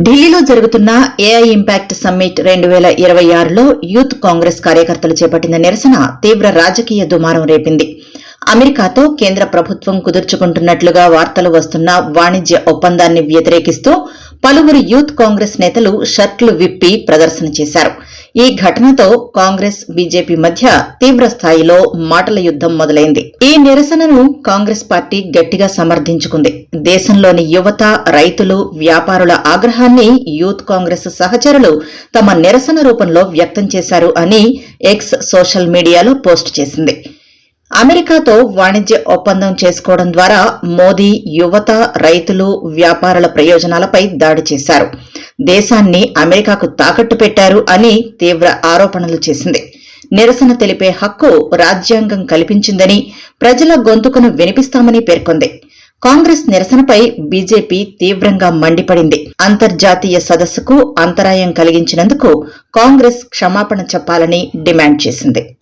ఢిల్లీలో జరుగుతున్న AI impact summit 2026లో యూత్ కాంగ్రెస్ కార్యకర్తలు చేపట్టిన నిరసన తీవ్ర రాజకీయ దుమారం రేపింది. అమెరికాతో కేంద్ర ప్రభుత్వం కుదుర్చుకుంటున్నట్లుగా వార్తలు వస్తున్న వాణిజ్య ఒప్పందాన్ని వ్యతిరేకిస్తూ పలువురు యూత్ కాంగ్రెస్ నేతలు షర్ట్లు విప్పి ప్రదర్శన చేశారు. ఈ ఘటనతో కాంగ్రెస్, బీజేపీ మధ్య తీవ్ర స్థాయిలో మాటల యుద్దం మొదలైంది. ఈ నిరసనను కాంగ్రెస్ పార్టీ గట్టిగా సమర్థించుకుంది. దేశంలోని యువత, రైతులు, వ్యాపారుల ఆగ్రహాన్ని యూత్ కాంగ్రెస్ సహచరులు తమ నిరసన రూపంలో వ్యక్తం చేశారు అని ఎక్స్ సోషల్ మీడియాలో పోస్ట్ చేసింది. అమెరికాతో వాణిజ్య ఒప్పందం చేసుకోవడం ద్వారా మోదీ యువత, రైతులు, వ్యాపారుల ప్రయోజనాలపై దాడి చేశారు, దేశాన్ని అమెరికాకు తాకట్టు పెట్టారు అని తీవ్ర ఆరోపణలు చేసింది. నిరసన తెలిపే హక్కు రాజ్యాంగం కల్పించిందని, ప్రజల గొంతుకను వినిపిస్తామని పేర్కొంది. కాంగ్రెస్ నిరసనపై బీజేపీ తీవ్రంగా మండిపడింది. అంతర్జాతీయ సదస్సుకు అంతరాయం కలిగించినందుకు కాంగ్రెస్ క్షమాపణ చెప్పాలని డిమాండ్ చేసింది.